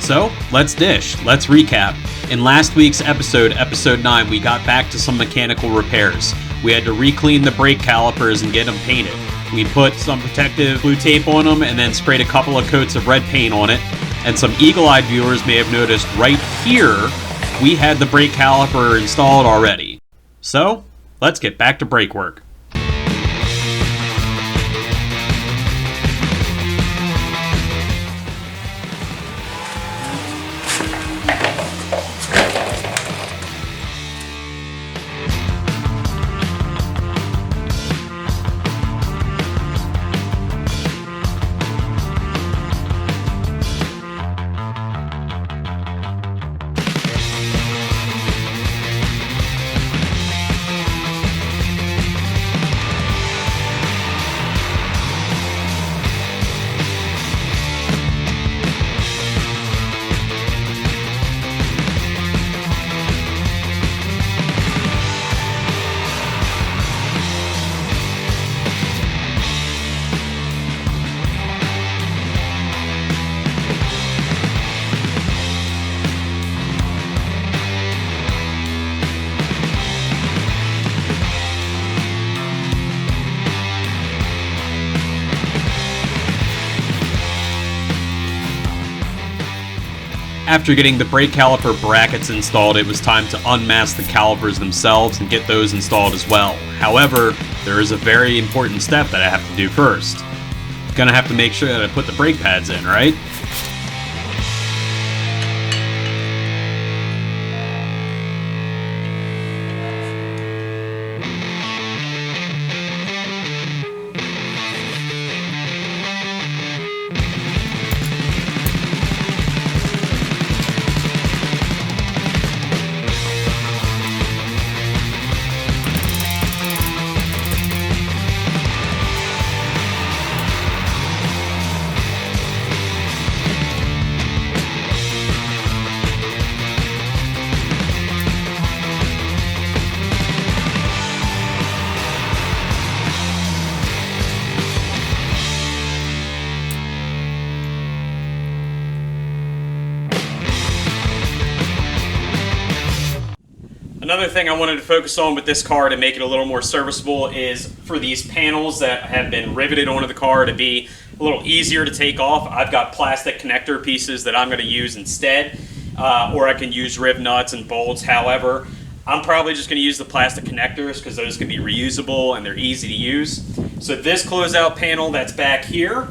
So, let's dish. Let's recap. In last week's episode, episode 9, we got back to some mechanical repairs. We had to re-clean the brake calipers and get them painted. We put some protective blue tape on them and then sprayed a couple of coats of red paint on it. And some eagle-eyed viewers may have noticed right here, we had the brake caliper installed already. So, let's get back to brake work. After getting the brake caliper brackets installed, it was time to unmask the calipers themselves and get those installed as well. However, there is a very important step that I have to do first. Gonna have to make sure that I put the brake pads in, right? Another thing I wanted to focus on with this car to make it a little more serviceable is for these panels that have been riveted onto the car to be a little easier to take off. I've got plastic connector pieces that I'm going to use instead, or I can use rib nuts and bolts. However, I'm probably just going to use the plastic connectors because those can be reusable and they're easy to use. So this closeout panel that's back here,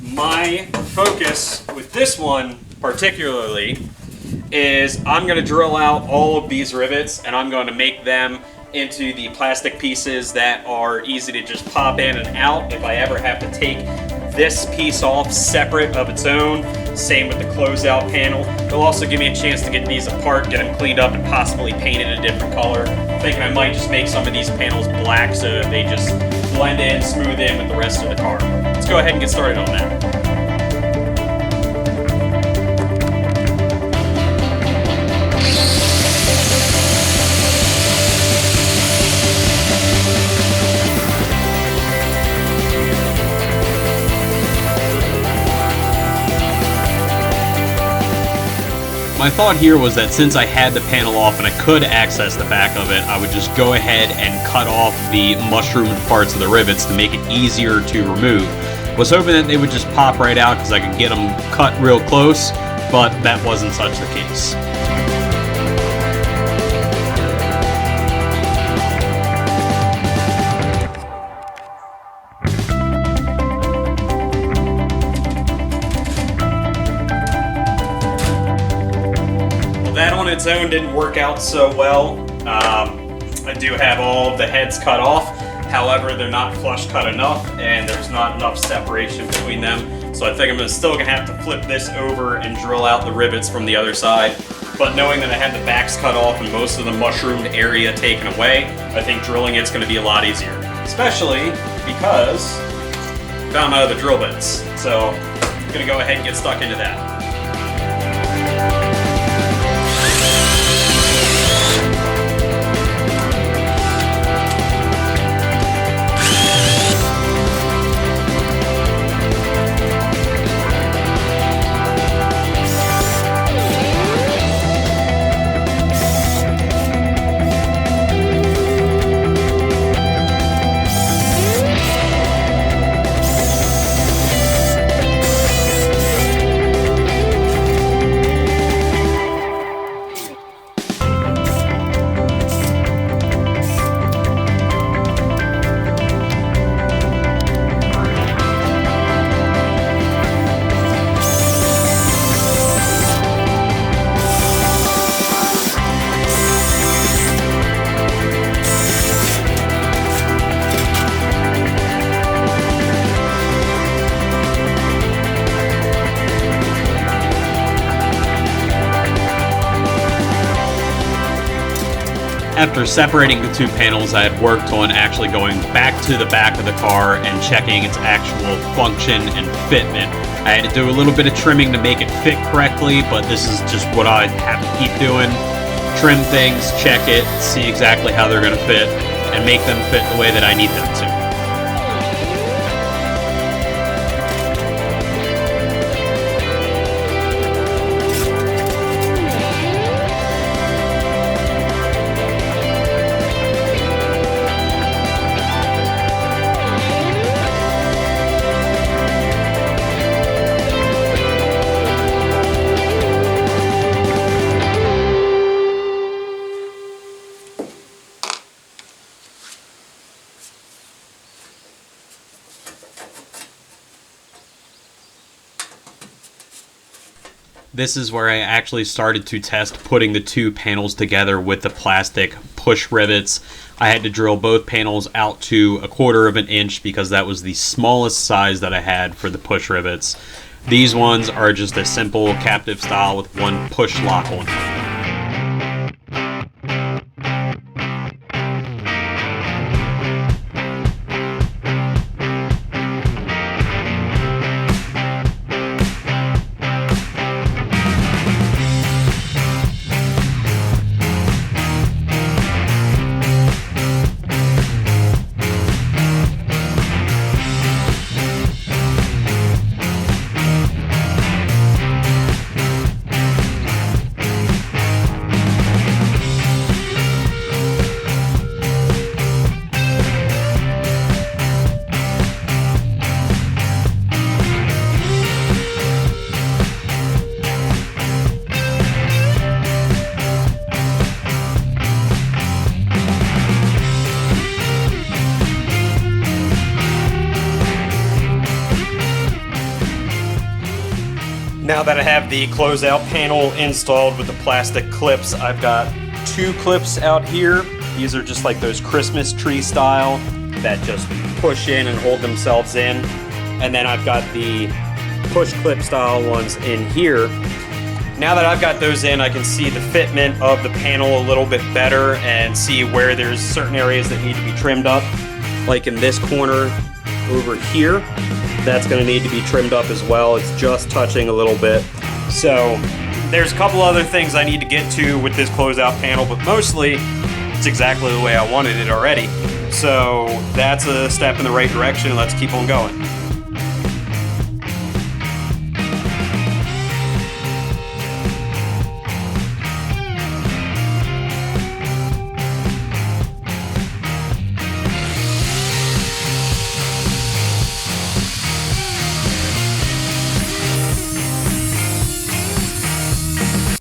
my focus with this one particularly is I'm going to drill out all of these rivets and I'm going to make them into the plastic pieces that are easy to just pop in and out if I ever have to take this piece off separate of its own. Same with the closeout panel. It'll also give me a chance to get these apart, get them cleaned up, and possibly painted a different color. I'm thinking I might just make some of these panels black so that they just blend in, smooth in with the rest of the car. Let's go ahead and get started on that. My thought here was that since I had the panel off and I could access the back of it, I would just go ahead and cut off the mushroomed parts of the rivets to make it easier to remove. Was hoping that they would just pop right out because I could get them cut real close, but that wasn't such the case. That on its own didn't work out so well. I do have all of the heads cut off. However, they're not flush cut enough and there's not enough separation between them. So I think I'm still gonna have to flip this over and drill out the rivets from the other side. But knowing that I had the backs cut off and most of the mushroomed area taken away, I think drilling it's gonna be a lot easier. Especially because I found my other drill bits. So I'm gonna go ahead and get stuck into that. After separating the two panels, I had worked on actually going back to the back of the car and checking its actual function and fitment. I had to do a little bit of trimming to make it fit correctly, but this is just what I have to keep doing. Trim things, check it, see exactly how they're going to fit, and make them fit the way that I need them to. This is where I actually started to test putting the two panels together with the plastic push rivets. I had to drill both panels out to 1/4 of an inch because that was the smallest size that I had for the push rivets. These ones are just a simple captive style with one push lock on them. Now that I have the closeout panel installed with the plastic clips, I've got 2 clips out here. These are just like those Christmas tree style that just push in and hold themselves in. And then I've got the push clip style ones in here. Now that I've got those in, I can see the fitment of the panel a little bit better and see where there's certain areas that need to be trimmed up. Like in this corner over here, that's going to need to be trimmed up as well. It's just touching a little bit. So there's a couple other things I need to get to with this closeout panel, but mostly it's exactly the way I wanted it already. So that's a step in the right direction. Let's keep on going.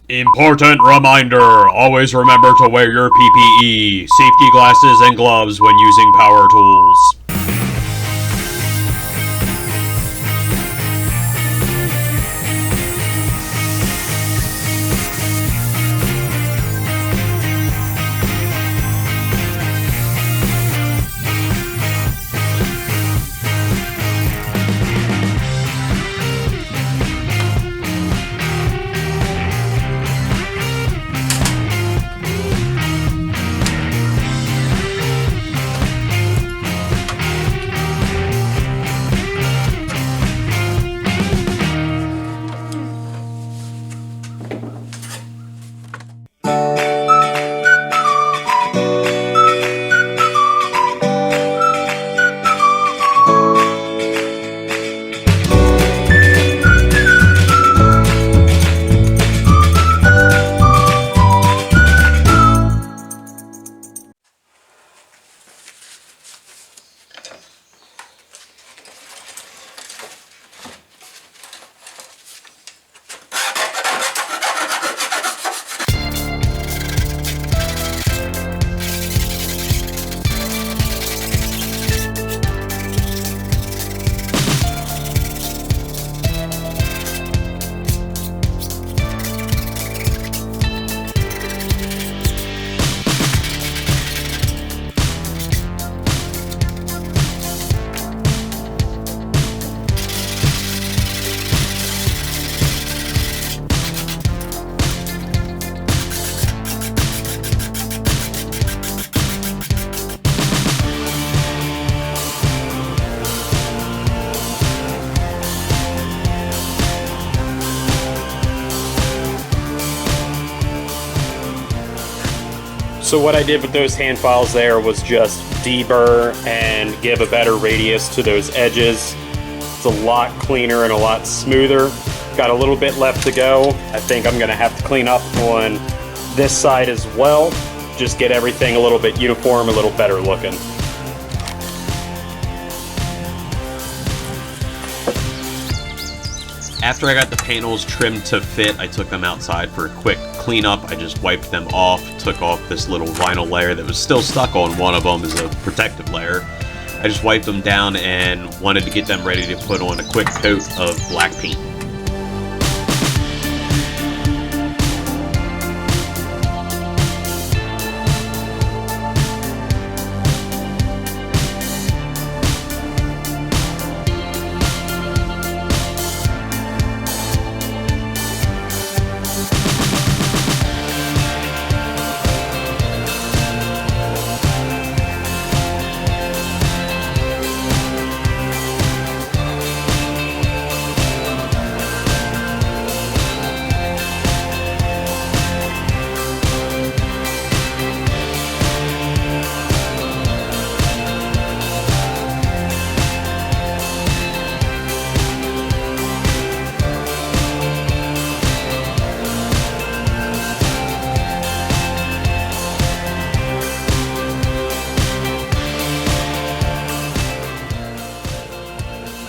Important reminder, always remember to wear your PPE, safety glasses and gloves when using power tools. So what I did with those hand files there was just deburr and give a better radius to those edges. It's a lot cleaner and a lot smoother. Got a little bit left to go. I think I'm gonna have to clean up on this side as well. Just get everything a little bit uniform, a little better looking. After I got the panels trimmed to fit, I took them outside for a quick cleanup. I just wiped them off, took off this little vinyl layer that was still stuck on one of them as a protective layer. I just wiped them down and wanted to get them ready to put on a quick coat of black paint.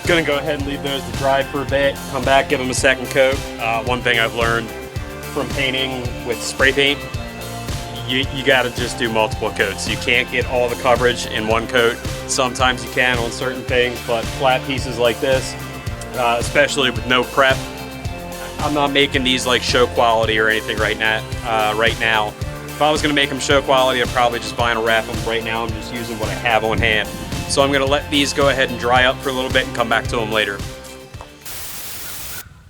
Gonna go ahead and leave those to dry for a bit, come back, give them a second coat. One thing I've learned from painting with spray paint, you gotta just do multiple coats. You can't get all the coverage in one coat. Sometimes you can on certain things, but flat pieces like this, especially with no prep, I'm not making these like show quality or anything right now. If I was gonna make them show quality, I'd probably just vinyl wrap them. Right now I'm just using what I have on hand. So I'm gonna let these go ahead and dry up for a little bit and come back to them later.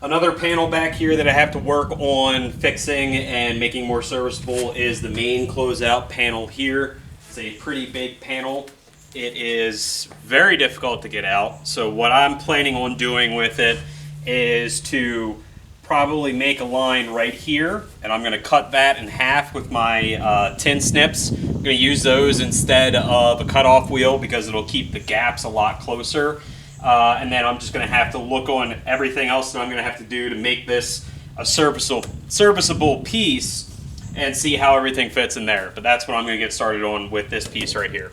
Another panel back here that I have to work on fixing and making more serviceable is the main closeout panel here. It's a pretty big panel. It is very difficult to get out. So what I'm planning on doing with it is to probably make a line right here, and I'm gonna cut that in half with my tin snips. I'm gonna use those instead of a cutoff wheel because it'll keep the gaps a lot closer. And then I'm just gonna have to look on everything else that I'm gonna have to do to make this a serviceable piece and see how everything fits in there. But that's what I'm gonna get started on with this piece right here.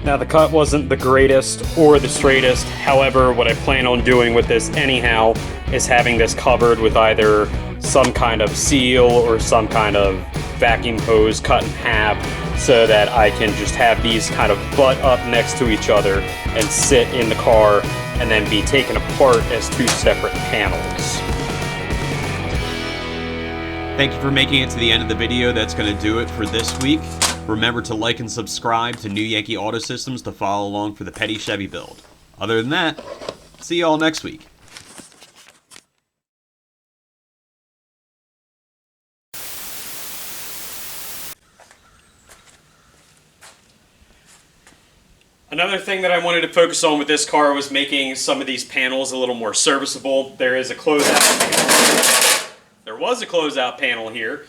Now the cut wasn't the greatest or the straightest, however what I plan on doing with this anyhow is having this covered with either some kind of seal or some kind of vacuum hose cut in half so that I can just have these kind of butt up next to each other and sit in the car and then be taken apart as two separate panels. Thank you for making it to the end of the video. That's going to do it for this week. Remember to like and subscribe to New Yankee Auto Systems to follow along for the Petty Chevy build. Other than that, see y'all next week. Another thing that I wanted to focus on with this car was making some of these panels a little more serviceable. There is a closeout. There was a closeout panel here.